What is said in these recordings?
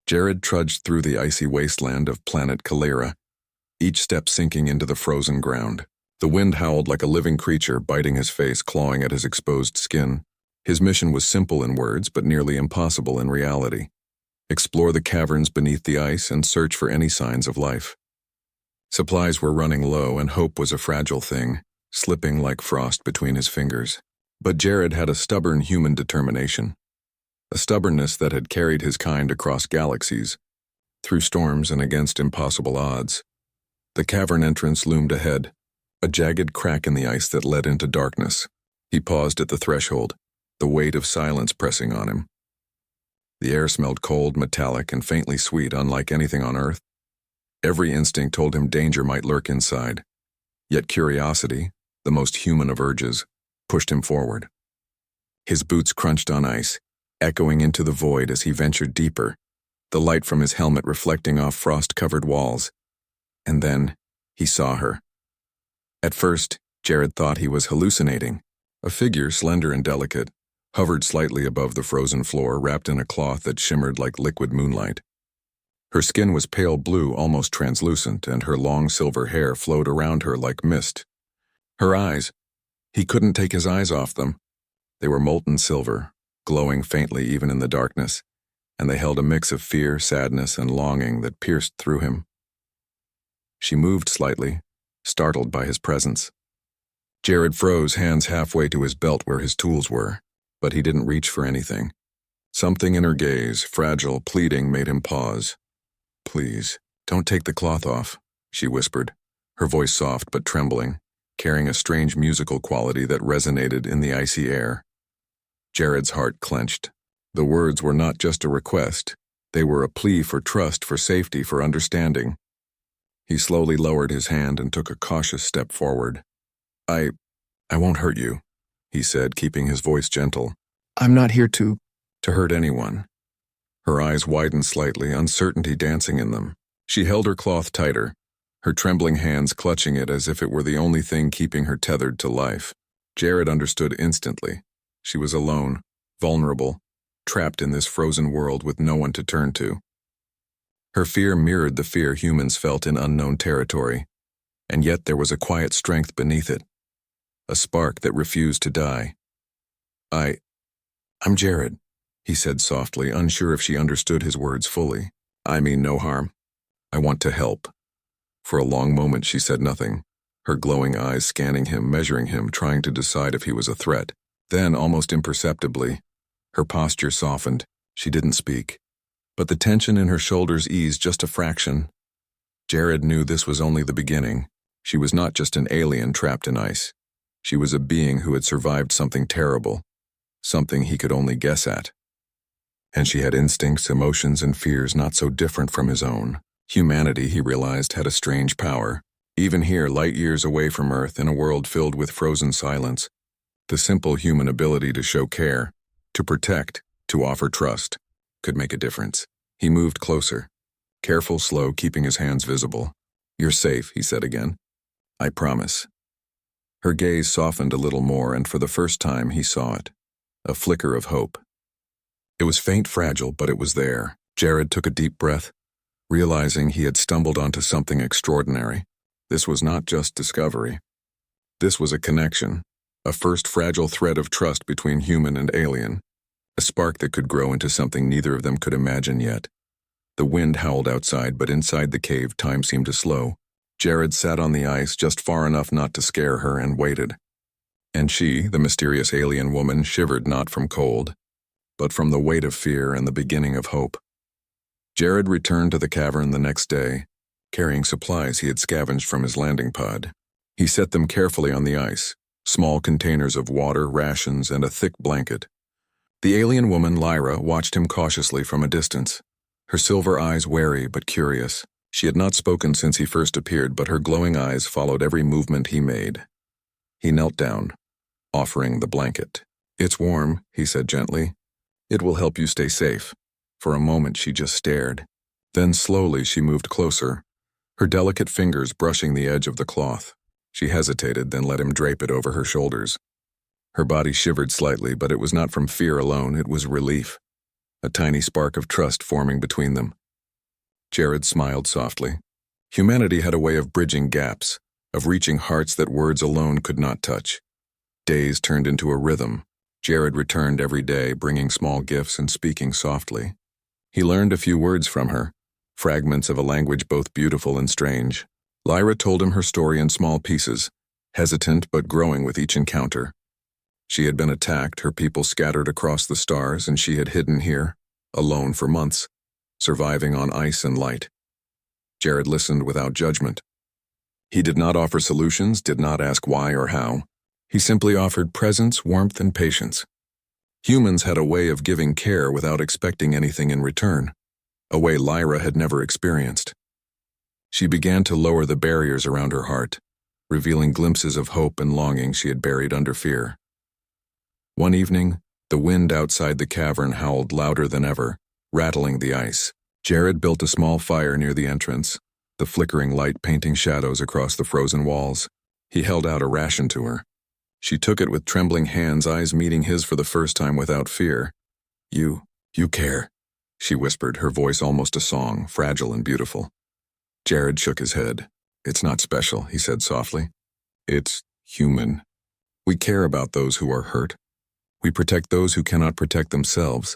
Jared trudged through the icy wasteland of planet Calera, each step sinking into the frozen ground. The wind howled like a living creature, biting his face, clawing at his exposed skin. His mission was simple in words, but nearly impossible in reality. Explore the caverns beneath the ice and search for any signs of life. Supplies were running low, and hope was a fragile thing, slipping like frost between his fingers. But Jared had a stubborn human determination. A stubbornness that had carried his kind across galaxies, through storms and against impossible odds. The cavern entrance loomed ahead, a jagged crack in the ice that led into darkness. He paused at the threshold, the weight of silence pressing on him. The air smelled cold, metallic, and faintly sweet, unlike anything on Earth. Every instinct told him danger might lurk inside. Yet curiosity, the most human of urges, pushed him forward. His boots crunched on ice, echoing into the void as he ventured deeper, the light from his helmet reflecting off frost-covered walls. And then, he saw her. At first, Jared thought he was hallucinating. A figure, slender and delicate, hovered slightly above the frozen floor, wrapped in a cloth that shimmered like liquid moonlight. Her skin was pale blue, almost translucent, and her long silver hair flowed around her like mist. Her eyes, he couldn't take his eyes off them. They were molten silver, glowing faintly even in the darkness, and they held a mix of fear, sadness, and longing that pierced through him. She moved slightly, startled by his presence. Jared froze, hands halfway to his belt where his tools were, but he didn't reach for anything. Something in her gaze, fragile, pleading, made him pause. "Please, don't take the cloth off," she whispered, her voice soft but trembling, carrying a strange musical quality that resonated in the icy air. Jared's heart clenched. The words were not just a request. They were a plea for trust, for safety, for understanding. He slowly lowered his hand and took a cautious step forward. I won't hurt you," he said, keeping his voice gentle. "I'm not here to hurt anyone." Her eyes widened slightly, uncertainty dancing in them. She held her cloth tighter, her trembling hands clutching it as if it were the only thing keeping her tethered to life. Jared understood instantly. She was alone, vulnerable, trapped in this frozen world with no one to turn to. Her fear mirrored the fear humans felt in unknown territory, and yet there was a quiet strength beneath it, a spark that refused to die. I'm Jared," he said softly, unsure if she understood his words fully. "I mean no harm. I want to help." For a long moment she said nothing, her glowing eyes scanning him, measuring him, trying to decide if he was a threat. Then, almost imperceptibly, her posture softened. She didn't speak, but the tension in her shoulders eased just a fraction. Jared knew this was only the beginning. She was not just an alien trapped in ice. She was a being who had survived something terrible, something he could only guess at. And she had instincts, emotions, and fears not so different from his own. Humanity, he realized, had a strange power. Even here, light years away from Earth, in a world filled with frozen silence, the simple human ability to show care, to protect, to offer trust, could make a difference. He moved closer, careful, slow, keeping his hands visible. "You're safe," he said again. "I promise." Her gaze softened a little more, and for the first time he saw it, a flicker of hope. It was faint, fragile, but it was there. Jared took a deep breath, realizing he had stumbled onto something extraordinary. This was not just discovery. This was a connection, a first fragile thread of trust between human and alien, a spark that could grow into something neither of them could imagine yet. The wind howled outside, but inside the cave time seemed to slow. Jared sat on the ice just far enough not to scare her and waited. And she, the mysterious alien woman, shivered not from cold, but from the weight of fear and the beginning of hope. Jared returned to the cavern the next day, carrying supplies he had scavenged from his landing pod. He set them carefully on the ice, small containers of water, rations, and a thick blanket. The alien woman, Lyra, watched him cautiously from a distance, her silver eyes wary but curious. She had not spoken since he first appeared, but her glowing eyes followed every movement he made. He knelt down, offering the blanket. "It's warm," he said gently. "It will help you stay safe." For a moment she just stared. Then slowly she moved closer, her delicate fingers brushing the edge of the cloth. She hesitated, then let him drape it over her shoulders. Her body shivered slightly, but it was not from fear alone, it was relief. A tiny spark of trust forming between them. Jared smiled softly. Humanity had a way of bridging gaps, of reaching hearts that words alone could not touch. Days turned into a rhythm. Jared returned every day, bringing small gifts and speaking softly. He learned a few words from her, fragments of a language both beautiful and strange. Lyra told him her story in small pieces, hesitant but growing with each encounter. She had been attacked, her people scattered across the stars, and she had hidden here, alone for months, surviving on ice and light. Jared listened without judgment. He did not offer solutions, did not ask why or how. He simply offered presence, warmth, and patience. Humans had a way of giving care without expecting anything in return, a way Lyra had never experienced. She began to lower the barriers around her heart, revealing glimpses of hope and longing she had buried under fear. One evening, the wind outside the cavern howled louder than ever, rattling the ice. Jared built a small fire near the entrance, the flickering light painting shadows across the frozen walls. He held out a ration to her. She took it with trembling hands, eyes meeting his for the first time without fear. You care," she whispered, her voice almost a song, fragile and beautiful. Jared shook his head. "It's not special," he said softly. "It's human. We care about those who are hurt. We protect those who cannot protect themselves."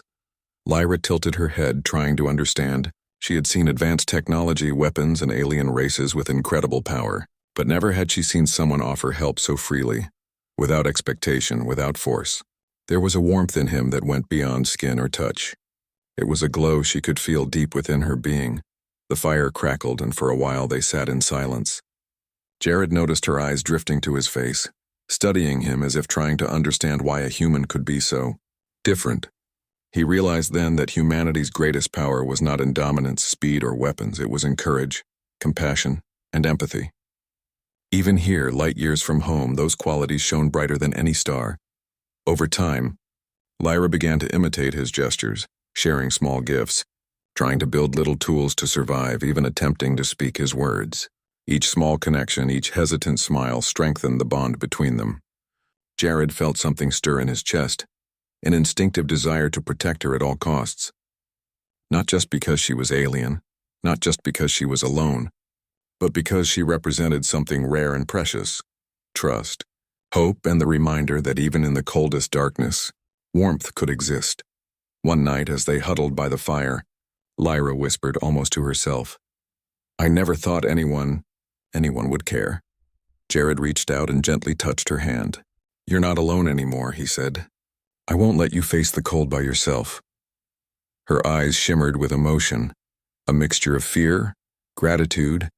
Lyra tilted her head, trying to understand. She had seen advanced technology, weapons, and alien races with incredible power, but never had she seen someone offer help so freely, without expectation, without force. There was a warmth in him that went beyond skin or touch. It was a glow she could feel deep within her being. The fire crackled, and for a while they sat in silence. Jared noticed her eyes drifting to his face, studying him as if trying to understand why a human could be so different. He realized then that humanity's greatest power was not in dominance, speed, or weapons. It was in courage, compassion, and empathy. Even here, light years from home, those qualities shone brighter than any star. Over time, Lyra began to imitate his gestures, sharing small gifts, trying to build little tools to survive, even attempting to speak his words. Each small connection, each hesitant smile strengthened the bond between them. Jared felt something stir in his chest, an instinctive desire to protect her at all costs. Not just because she was alien, not just because she was alone, but because she represented something rare and precious: trust, hope, and the reminder that even in the coldest darkness, warmth could exist. One night, as they huddled by the fire, Lyra whispered almost to herself, "I never thought anyone would care." Jared reached out and gently touched her hand. "You're not alone anymore," he said. "I won't let you face the cold by yourself." Her eyes shimmered with emotion, a mixture of fear, gratitude,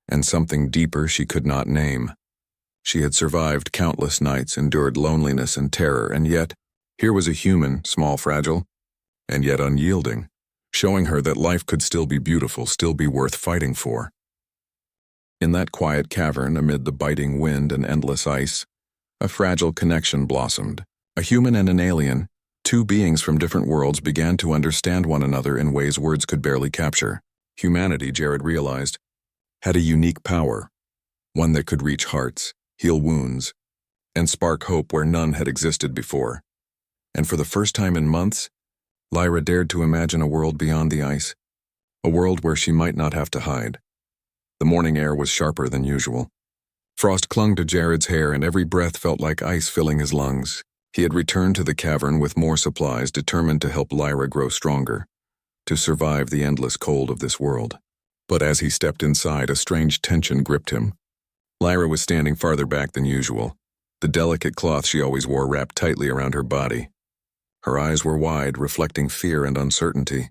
and something deeper she could not name. She had survived countless nights, endured loneliness and terror, and yet, here was a human, small, fragile, and yet unyielding, showing her that life could still be beautiful, still be worth fighting for. In that quiet cavern, amid the biting wind and endless ice, a fragile connection blossomed. A human and an alien, two beings from different worlds, began to understand one another in ways words could barely capture. Humanity, Jared realized, had a unique power, one that could reach hearts, heal wounds, and spark hope where none had existed before. And for the first time in months, Lyra dared to imagine a world beyond the ice, a world where she might not have to hide. The morning air was sharper than usual. Frost clung to Jared's hair, and every breath felt like ice filling his lungs. He had returned to the cavern with more supplies, determined to help Lyra grow stronger, to survive the endless cold of this world. But as he stepped inside, a strange tension gripped him. Lyra was standing farther back than usual, the delicate cloth she always wore wrapped tightly around her body. Her eyes were wide, reflecting fear and uncertainty.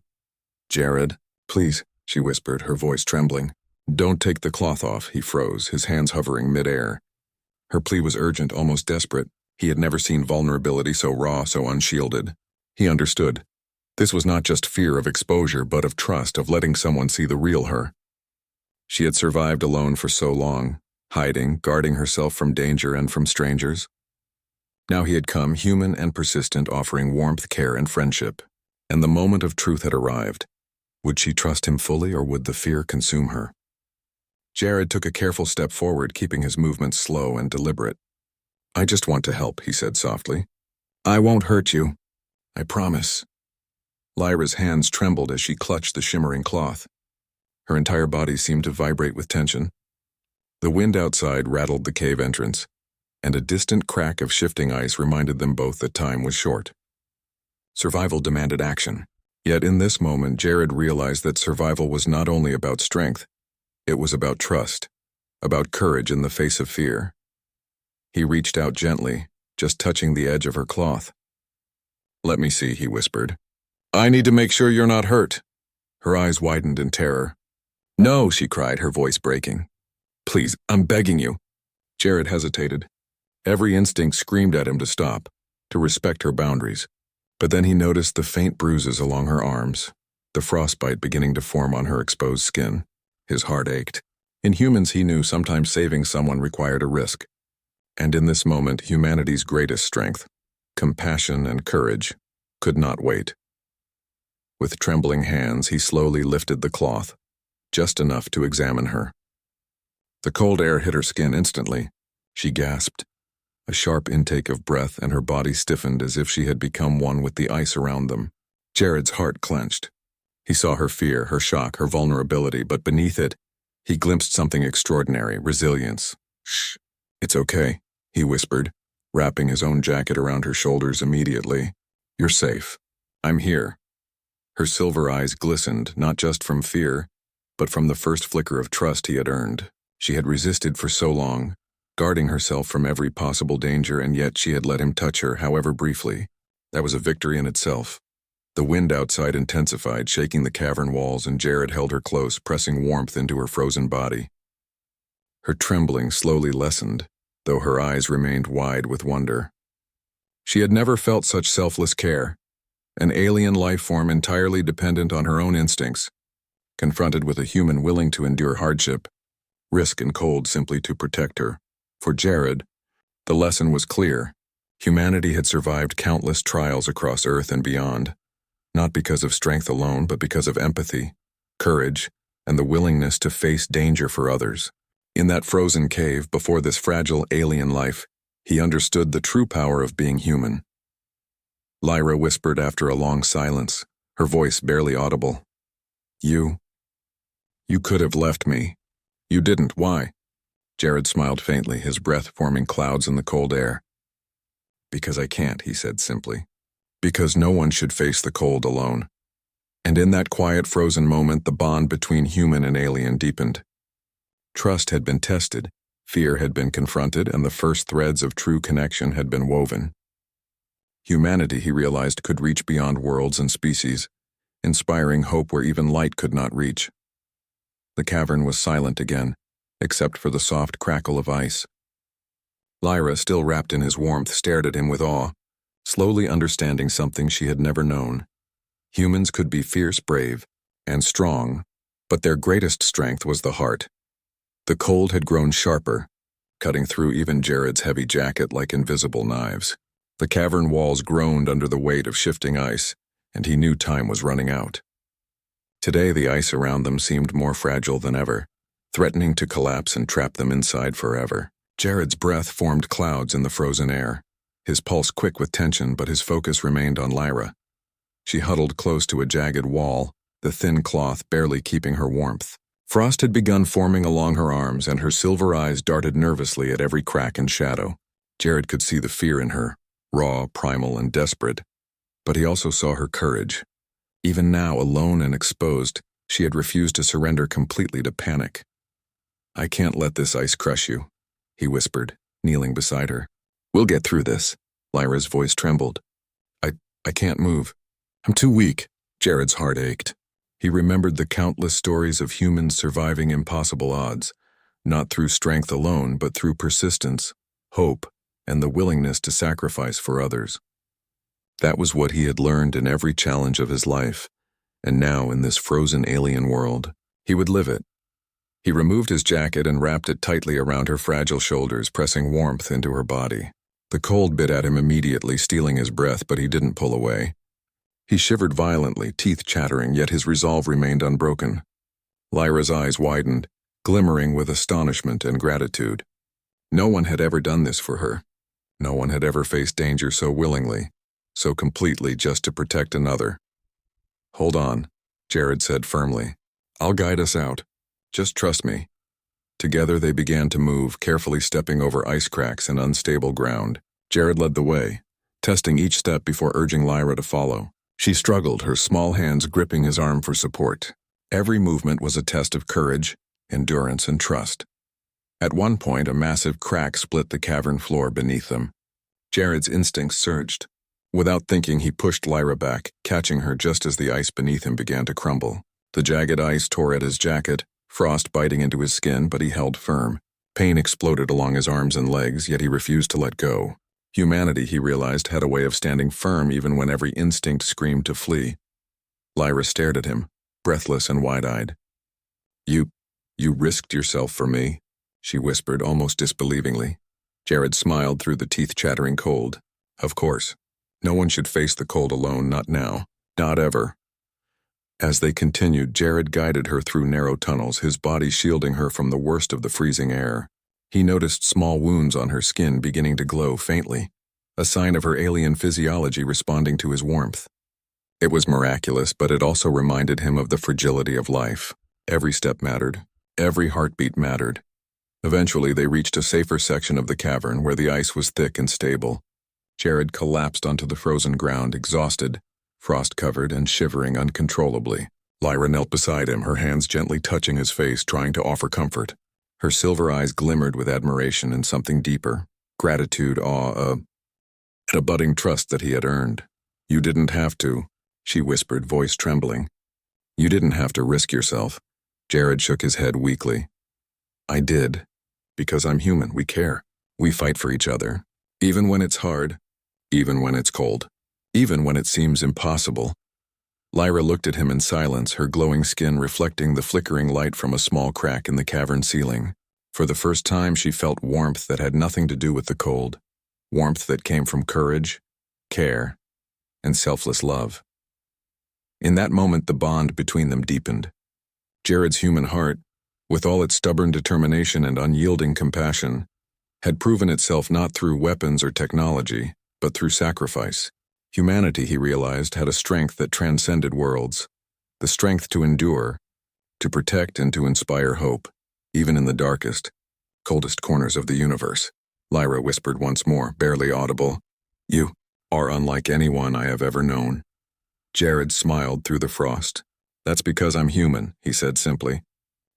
"Jared, please," she whispered, her voice trembling. "Don't take the cloth off." He froze, his hands hovering mid-air. Her plea was urgent, almost desperate. He had never seen vulnerability so raw, so unshielded. He understood. This was not just fear of exposure, but of trust, of letting someone see the real her. She had survived alone for so long, hiding, guarding herself from danger and from strangers. Now he had come, human and persistent, offering warmth, care, and friendship. And the moment of truth had arrived. Would she trust him fully, or would the fear consume her? Jared took a careful step forward, keeping his movements slow and deliberate. "I just want to help," he said softly. "I won't hurt you. I promise." Lyra's hands trembled as she clutched the shimmering cloth. Her entire body seemed to vibrate with tension. The wind outside rattled the cave entrance, and a distant crack of shifting ice reminded them both that time was short. Survival demanded action. Yet in this moment, Jared realized that survival was not only about strength, it was about trust, about courage in the face of fear. He reached out gently, just touching the edge of her cloth. "Let me see," he whispered. "I need to make sure you're not hurt." Her eyes widened in terror. "No," she cried, her voice breaking. "Please, I'm begging you." Jared hesitated. Every instinct screamed at him to stop, to respect her boundaries. But then he noticed the faint bruises along her arms, the frostbite beginning to form on her exposed skin. His heart ached. In humans, he knew sometimes saving someone required a risk. And in this moment, humanity's greatest strength, compassion and courage, could not wait. With trembling hands, he slowly lifted the cloth, just enough to examine her. The cold air hit her skin instantly. She gasped, a sharp intake of breath, and her body stiffened as if she had become one with the ice around them. Jared's heart clenched. He saw her fear, her shock, her vulnerability, but beneath it, he glimpsed something extraordinary, resilience. "Shh, it's okay," he whispered, wrapping his own jacket around her shoulders immediately. "You're safe. I'm here." Her silver eyes glistened, not just from fear, but from the first flicker of trust he had earned. She had resisted for so long, guarding herself from every possible danger, and yet she had let him touch her, however briefly. That was a victory in itself. The wind outside intensified, shaking the cavern walls, and Jared held her close, pressing warmth into her frozen body. Her trembling slowly lessened, though her eyes remained wide with wonder. She had never felt such selfless care, an alien life form entirely dependent on her own instincts, confronted with a human willing to endure hardship, risk and cold simply to protect her. For Jared, the lesson was clear. Humanity had survived countless trials across Earth and beyond, not because of strength alone, but because of empathy, courage, and the willingness to face danger for others. In that frozen cave, before this fragile alien life, he understood the true power of being human. Lyra whispered after a long silence, her voice barely audible. You could have left me. You didn't. Why?" Jared smiled faintly, his breath forming clouds in the cold air. "Because I can't," he said simply. "Because no one should face the cold alone." And in that quiet, frozen moment, the bond between human and alien deepened. Trust had been tested, fear had been confronted, and the first threads of true connection had been woven. Humanity, he realized, could reach beyond worlds and species, inspiring hope where even light could not reach. The cavern was silent again, except for the soft crackle of ice. Lyra, still wrapped in his warmth, stared at him with awe, slowly understanding something she had never known. Humans could be fierce, brave, and strong, but their greatest strength was the heart. The cold had grown sharper, cutting through even Jared's heavy jacket like invisible knives. The cavern walls groaned under the weight of shifting ice, and he knew time was running out. Today the ice around them seemed more fragile than ever, threatening to collapse and trap them inside forever. Jared's breath formed clouds in the frozen air, his pulse quick with tension, but his focus remained on Lyra. She huddled close to a jagged wall, the thin cloth barely keeping her warmth. Frost had begun forming along her arms, and her silver eyes darted nervously at every crack and shadow. Jared could see the fear in her, raw, primal, and desperate. But he also saw her courage. Even now, alone and exposed, she had refused to surrender completely to panic. "I can't let this ice crush you," he whispered, kneeling beside her. "We'll get through this." Lyra's voice trembled. I can't move. I'm too weak." Jared's heart ached. He remembered the countless stories of humans surviving impossible odds, not through strength alone, but through persistence, hope, and the willingness to sacrifice for others. That was what he had learned in every challenge of his life, and now in this frozen alien world, he would live it. He removed his jacket and wrapped it tightly around her fragile shoulders, pressing warmth into her body. The cold bit at him immediately, stealing his breath, but he didn't pull away. He shivered violently, teeth chattering, yet his resolve remained unbroken. Lyra's eyes widened, glimmering with astonishment and gratitude. No one had ever done this for her. No one had ever faced danger so willingly, so completely, just to protect another. "Hold on," Jared said firmly. I'll guide us out. Just trust me." Together they began to move, carefully stepping over ice cracks and unstable ground. Jared led the way, testing each step before urging Lyra to follow. She struggled, her small hands gripping his arm for support. Every movement was a test of courage, endurance, and trust. At one point, a massive crack split the cavern floor beneath them. Jared's instincts surged. Without thinking, he pushed Lyra back, catching her just as the ice beneath him began to crumble. The jagged ice tore at his jacket, frost biting into his skin, but he held firm. Pain exploded along his arms and legs, yet he refused to let go. Humanity, he realized, had a way of standing firm even when every instinct screamed to flee. Lyra stared at him, breathless and wide-eyed. You risked yourself for me," she whispered, almost disbelievingly. Jared smiled through the teeth-chattering cold. "Of course. No one should face the cold alone, not now. Not ever." As they continued, Jared guided her through narrow tunnels, his body shielding her from the worst of the freezing air. He noticed small wounds on her skin beginning to glow faintly, a sign of her alien physiology responding to his warmth. It was miraculous, but it also reminded him of the fragility of life. Every step mattered. Every heartbeat mattered. Eventually, they reached a safer section of the cavern where the ice was thick and stable. Jared collapsed onto the frozen ground, exhausted, frost-covered and shivering uncontrollably. Lyra knelt beside him, her hands gently touching his face, trying to offer comfort. Her silver eyes glimmered with admiration and something deeper, gratitude, awe, and a budding trust that he had earned. "You didn't have to," she whispered, voice trembling. "You didn't have to risk yourself." Jared shook his head weakly. "I did. Because I'm human, we care. We fight for each other. Even when it's hard. Even when it's cold. Even when it seems impossible." Lyra looked at him in silence, her glowing skin reflecting the flickering light from a small crack in the cavern ceiling. For the first time, she felt warmth that had nothing to do with the cold. Warmth that came from courage, care, and selfless love. In that moment, the bond between them deepened. Jared's human heart, with all its stubborn determination and unyielding compassion, had proven itself not through weapons or technology, but through sacrifice. Humanity, he realized, had a strength that transcended worlds, the strength to endure, to protect and to inspire hope, even in the darkest, coldest corners of the universe. Lyra whispered once more, barely audible, "You are unlike anyone I have ever known." Jared smiled through the frost. "That's because I'm human," he said simply.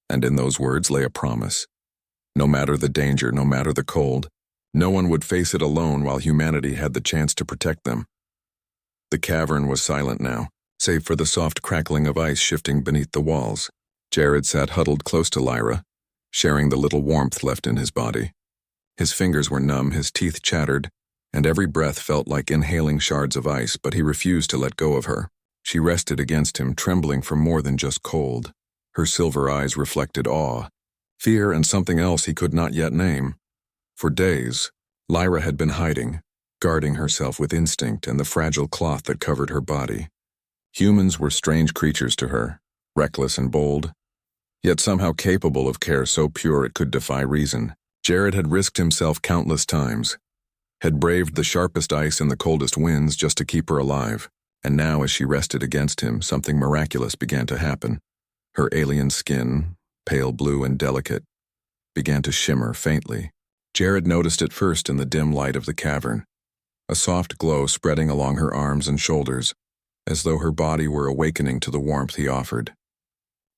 And in those words lay a promise. No matter the danger, no matter the cold, no one would face it alone while humanity had the chance to protect them. The cavern was silent now, save for the soft crackling of ice shifting beneath the walls. Jared sat huddled close to Lyra, sharing the little warmth left in his body. His fingers were numb, his teeth chattered, and every breath felt like inhaling shards of ice, but he refused to let go of her. She rested against him, trembling from more than just cold. Her silver eyes reflected awe, fear, and something else he could not yet name. For days, Lyra had been hiding, guarding herself with instinct and the fragile cloth that covered her body. Humans were strange creatures to her, reckless and bold, yet somehow capable of care so pure it could defy reason. Jared had risked himself countless times, had braved the sharpest ice and the coldest winds just to keep her alive, and now as she rested against him, something miraculous began to happen. Her alien skin, pale blue and delicate, began to shimmer faintly. Jared noticed it first in the dim light of the cavern, a soft glow spreading along her arms and shoulders, as though her body were awakening to the warmth he offered.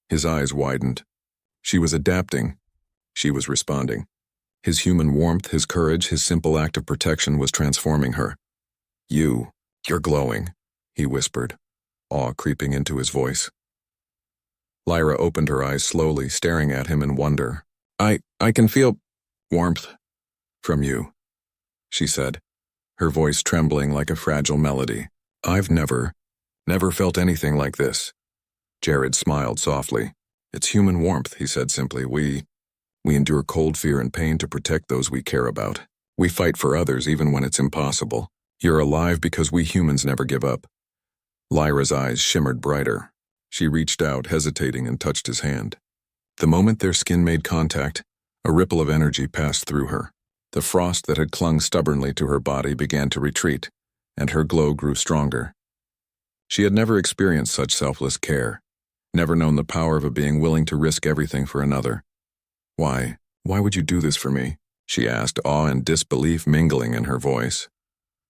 His eyes widened. She was adapting. She was responding. His human warmth, his courage, his simple act of protection was transforming her. You're glowing," he whispered, awe creeping into his voice. Lyra opened her eyes slowly, staring at him in wonder. I can feel warmth from you," she said, her voice trembling like a fragile melody. "I've never felt anything like this." Jared smiled softly. "It's human warmth," he said simply. We endure cold, fear, and pain to protect those we care about. We fight for others even when it's impossible. You're alive because we humans never give up." Lyra's eyes shimmered brighter. She reached out, hesitating, and touched his hand. The moment their skin made contact, a ripple of energy passed through her. The frost that had clung stubbornly to her body began to retreat, and her glow grew stronger. She had never experienced such selfless care. never known the power of a being willing to risk everything for another. Why? Why would you do this for me? She asked, awe and disbelief mingling in her voice.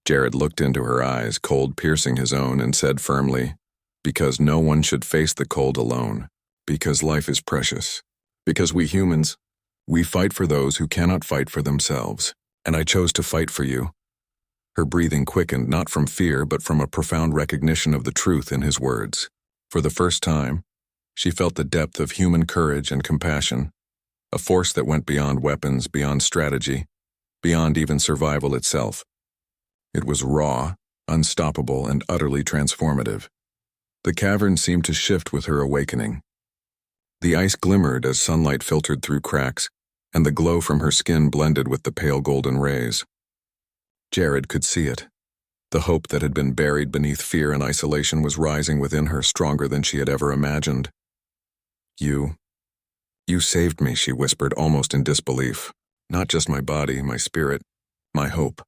Jared looked into her eyes, cold piercing his own, and said firmly, "Because no one should face the cold alone. Because life is precious. Because we humans, we fight for those who cannot fight for themselves. And I chose to fight for you." Her breathing quickened, not from fear, but from a profound recognition of the truth in his words. For the first time, she felt the depth of human courage and compassion, a force that went beyond weapons, beyond strategy, beyond even survival itself. It was raw, unstoppable, and utterly transformative. The cavern seemed to shift with her awakening. The ice glimmered as sunlight filtered through cracks, and the glow from her skin blended with the pale golden rays. Jared could see it. The hope that had been buried beneath fear and isolation was rising within her, stronger than she had ever imagined. You saved me," she whispered, almost in disbelief. "Not just my body, my spirit, my hope."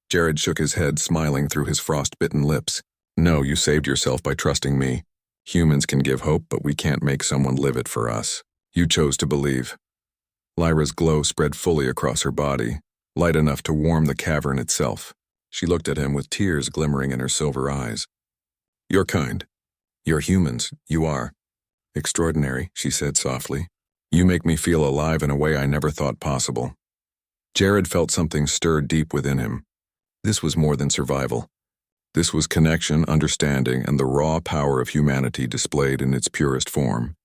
Jared shook his head, smiling through his frost-bitten lips. "No, you saved yourself by trusting me. Humans can give hope, but we can't make someone live it for us. You chose to believe." Lyra's glow spread fully across her body, light enough to warm the cavern itself. She looked at him with tears glimmering in her silver eyes. "You're kind. You're humans. You are. Extraordinary," she said softly. "You make me feel alive in a way I never thought possible." Jared felt something stir deep within him. This was more than survival. This was connection, understanding, and the raw power of humanity displayed in its purest form.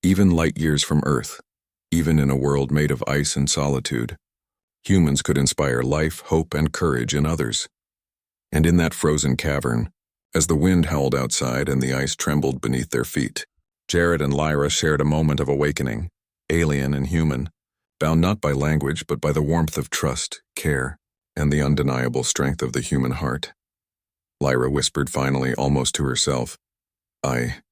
Even light years from Earth, even in a world made of ice and solitude, humans could inspire life, hope, and courage in others. And in that frozen cavern, as the wind howled outside and the ice trembled beneath their feet, Jared and Lyra shared a moment of awakening, alien and human, bound not by language but by the warmth of trust, care, and the undeniable strength of the human heart. Lyra whispered finally, almost to herself, I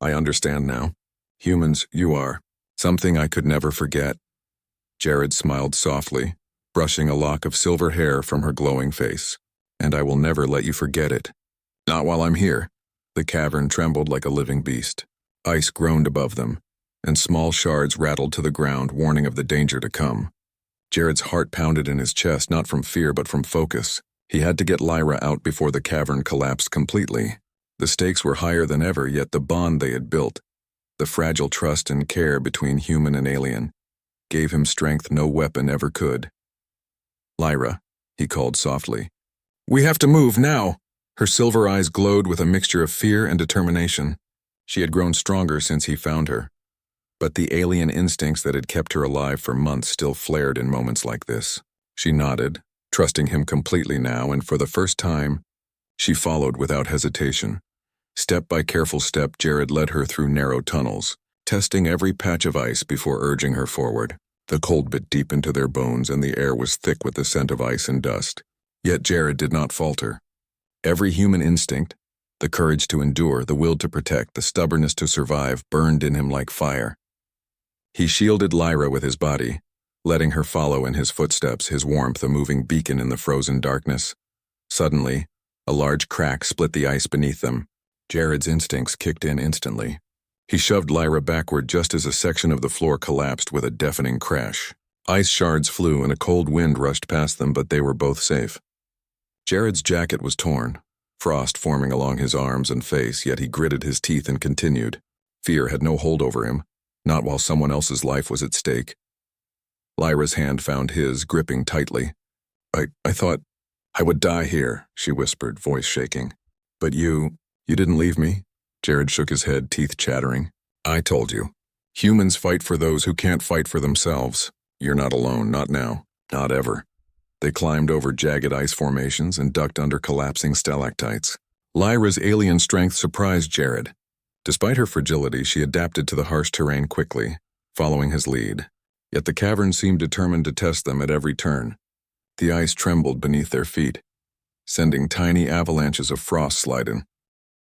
understand now. Humans, you are. Something I could never forget." Jared smiled softly, brushing a lock of silver hair from her glowing face. "And I will never let you forget it. Not while I'm here." The cavern trembled like a living beast. Ice groaned above them, and small shards rattled to the ground, warning of the danger to come. Jared's heart pounded in his chest, not from fear but from focus. He had to get Lyra out before the cavern collapsed completely. The stakes were higher than ever, yet the bond they had built, the fragile trust and care between human and alien, gave him strength no weapon ever could. "Lyra," he called softly. "We have to move now." Her silver eyes glowed with a mixture of fear and determination. She had grown stronger since he found her, but the alien instincts that had kept her alive for months still flared in moments like this. She nodded, trusting him completely now, and for the first time, she followed without hesitation. Step by careful step, Jared led her through narrow tunnels, testing every patch of ice before urging her forward. The cold bit deep into their bones, and the air was thick with the scent of ice and dust. Yet Jared did not falter. Every human instinct, the courage to endure, the will to protect, the stubbornness to survive, burned in him like fire. He shielded Lyra with his body, letting her follow in his footsteps, his warmth a moving beacon in the frozen darkness. Suddenly, a large crack split the ice beneath them. Jared's instincts kicked in instantly. He shoved Lyra backward just as a section of the floor collapsed with a deafening crash. Ice shards flew and a cold wind rushed past them, but they were both safe. Jared's jacket was torn, frost forming along his arms and face, yet he gritted his teeth and continued. Fear had no hold over him, not while someone else's life was at stake. Lyra's hand found his, gripping tightly. I thought I would die here," she whispered, voice shaking. "But you didn't leave me?" Jared shook his head, teeth chattering. "I told you. Humans fight for those who can't fight for themselves. You're not alone, not now, not ever." They climbed over jagged ice formations and ducked under collapsing stalactites. Lyra's alien strength surprised Jared. Despite her fragility, she adapted to the harsh terrain quickly, following his lead. Yet the cavern seemed determined to test them at every turn. The ice trembled beneath their feet, sending tiny avalanches of frost sliding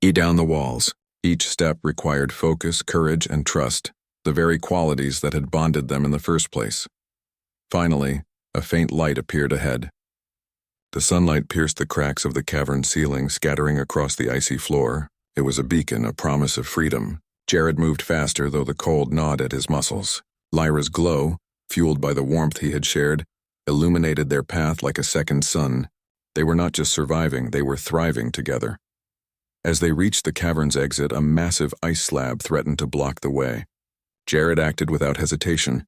down the walls. Each step required focus, courage, and trust, the very qualities that had bonded them in the first place. Finally, a faint light appeared ahead. The sunlight pierced the cracks of the cavern ceiling, scattering across the icy floor. It was a beacon, a promise of freedom, Jared moved faster, though the cold gnawed at his muscles. Lyra's glow, fueled by the warmth he had shared, illuminated their path like a second sun. They were not just surviving, they were thriving together. As they reached the cavern's exit, a massive ice slab threatened to block the way. Jared acted without hesitation,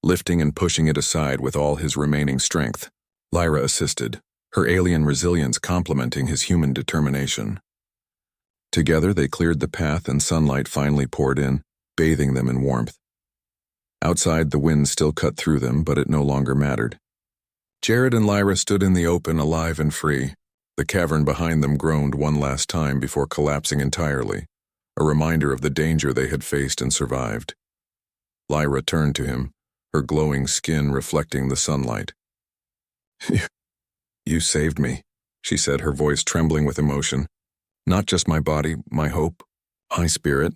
lifting and pushing it aside with all his remaining strength. Lyra assisted, her alien resilience complementing his human determination. Together they cleared the path and sunlight finally poured in, bathing them in warmth. Outside, the wind still cut through them, but it no longer mattered. Jared and Lyra stood in the open, alive and free. The cavern behind them groaned one last time before collapsing entirely, a reminder of the danger they had faced and survived. Lyra turned to him, her glowing skin reflecting the sunlight. You saved me, she said, her voice trembling with emotion. Not just my body, my hope, my spirit.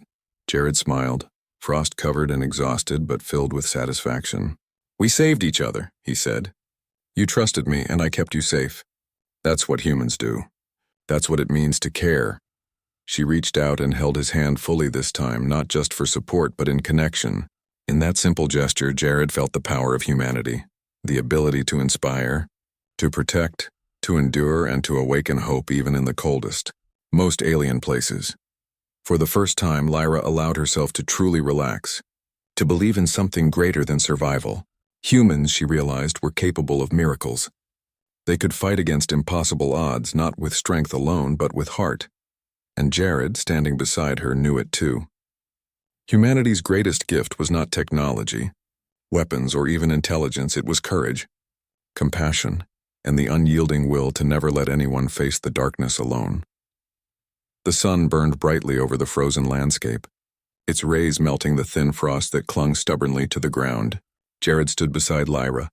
Jared smiled, frost-covered and exhausted but filled with satisfaction. We saved each other, he said. You trusted me and I kept you safe. That's what humans do. That's what it means to care. She reached out and held his hand fully this time, not just for support but in connection. In that simple gesture, Jared felt the power of humanity, the ability to inspire, to protect, to endure, and to awaken hope even in the coldest, most alien places. For the first time, Lyra allowed herself to truly relax, to believe in something greater than survival. Humans, she realized, were capable of miracles. They could fight against impossible odds, not with strength alone, but with heart. And Jared, standing beside her, knew it too. Humanity's greatest gift was not technology, weapons, or even intelligence. It was courage, compassion, and the unyielding will to never let anyone face the darkness alone. The sun burned brightly over the frozen landscape, its rays melting the thin frost that clung stubbornly to the ground. Jared stood beside Lyra,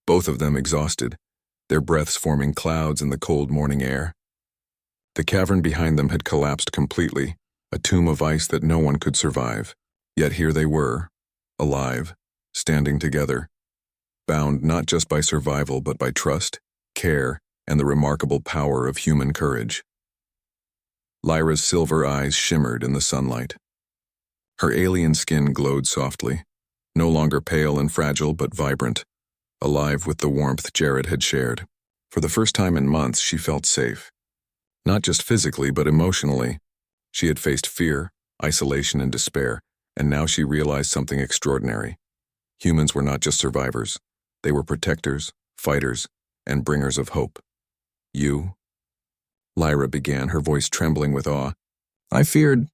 both of them exhausted, their breaths forming clouds in the cold morning air. The cavern behind them had collapsed completely, a tomb of ice that no one could survive. Yet here they were, alive, standing together, bound not just by survival but by trust, care, and the remarkable power of human courage. Lyra's silver eyes shimmered in the sunlight. Her alien skin glowed softly, no longer pale and fragile but vibrant, alive with the warmth Jared had shared. For the first time in months, she felt safe. Not just physically but emotionally. She had faced fear, isolation, and despair, and now she realized something extraordinary. Humans were not just survivors. They were protectors, fighters, and bringers of hope. You? Lyra began, her voice trembling with awe. I feared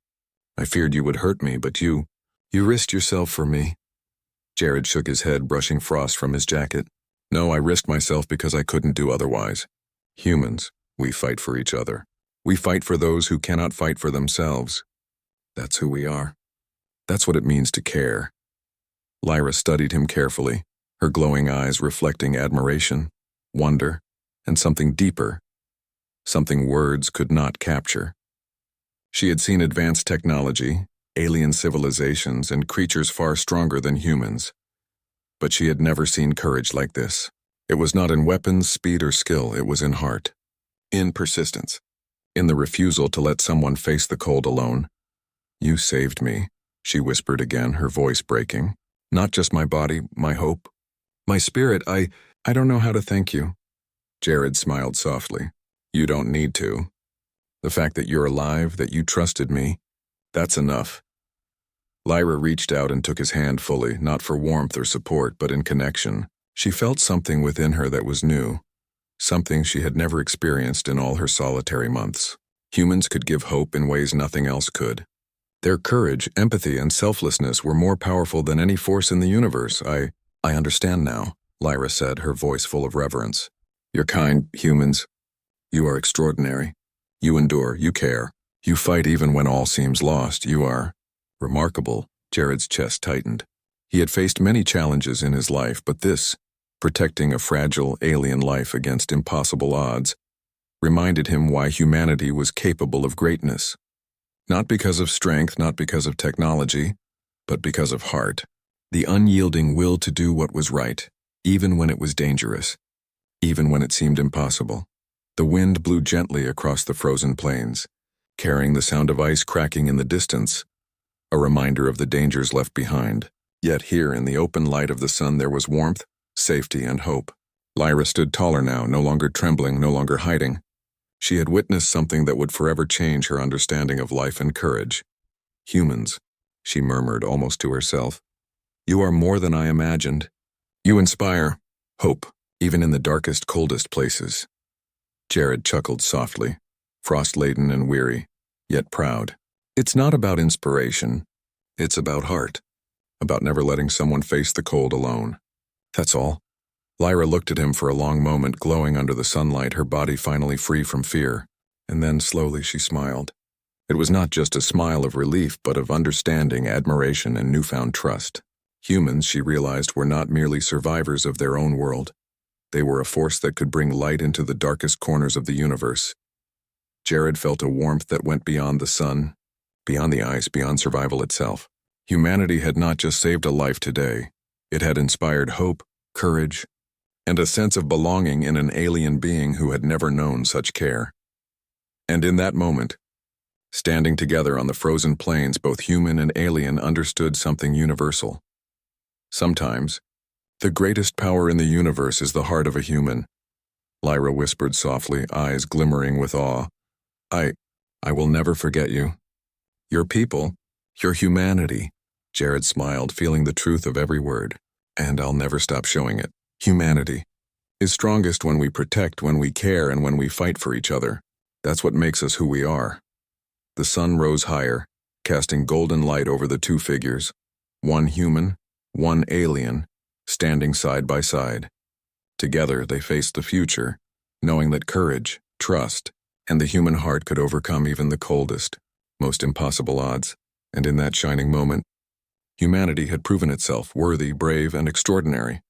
you would hurt me, but you risked yourself for me. Jared shook his head, brushing frost from his jacket. No, I risked myself because I couldn't do otherwise. Humans, we fight for each other. We fight for those who cannot fight for themselves. That's who we are. That's what it means to care. Lyra studied him carefully, her glowing eyes reflecting admiration, wonder, and something deeper, something words could not capture. She had seen advanced technology, alien civilizations, and creatures far stronger than humans. But she had never seen courage like this. It was not in weapons, speed, or skill, it was in heart. In persistence. In the refusal to let someone face the cold alone. You saved me, she whispered again, her voice breaking. Not just my body, my hope. My spirit, I don't know how to thank you. Jared smiled softly. You don't need to. The fact that you're alive, that you trusted me, that's enough. Lyra reached out and took his hand fully, not for warmth or support, but in connection. She felt something within her that was new, something she had never experienced in all her solitary months. Humans could give hope in ways nothing else could. Their courage, empathy, and selflessness were more powerful than any force in the universe. I understand now, Lyra said, her voice full of reverence. You're kind, humans. You are extraordinary. You endure, you care. You fight even when all seems lost. You are remarkable. Jared's chest tightened. He had faced many challenges in his life, but this, protecting a fragile alien life against impossible odds, reminded him why humanity was capable of greatness. Not because of strength, not because of technology, but because of heart. The unyielding will to do what was right, even when it was dangerous, even when it seemed impossible. The wind blew gently across the frozen plains, carrying the sound of ice cracking in the distance. a reminder of the dangers left behind. Yet here in the open light of the sun there was warmth, safety, and hope. Lyra stood taller now, no longer trembling, no longer hiding. She had witnessed something that would forever change her understanding of life and courage. Humans, she murmured almost to herself. You are more than I imagined. You inspire hope, even in the darkest, coldest places. Jared chuckled softly, frost-laden and weary, yet proud. It's not about inspiration. It's about heart. About never letting someone face the cold alone. That's all. Lyra looked at him for a long moment, glowing under the sunlight, her body finally free from fear. And then slowly she smiled. It was not just a smile of relief, but of understanding, admiration, and newfound trust. Humans, she realized, were not merely survivors of their own world. They were a force that could bring light into the darkest corners of the universe. Jared felt a warmth that went beyond the sun, beyond the ice, beyond survival itself. Humanity had not just saved a life today. It had inspired hope, courage, and a sense of belonging in an alien being who had never known such care. And in that moment, standing together on the frozen plains, both human and alien understood something universal. Sometimes, the greatest power in the universe is the heart of a human. Lyra whispered softly, eyes glimmering with awe. I will never forget you. Your people, your humanity. Jared smiled, feeling the truth of every word. And I'll never stop showing it. Humanity is strongest when we protect, when we care, and when we fight for each other. That's what makes us who we are. The sun rose higher, casting golden light over the two figures. One human, one alien, standing side by side. Together they faced the future, knowing that courage, trust, and the human heart could overcome even the coldest, most impossible odds. And in that shining moment, humanity had proven itself worthy, brave, and extraordinary.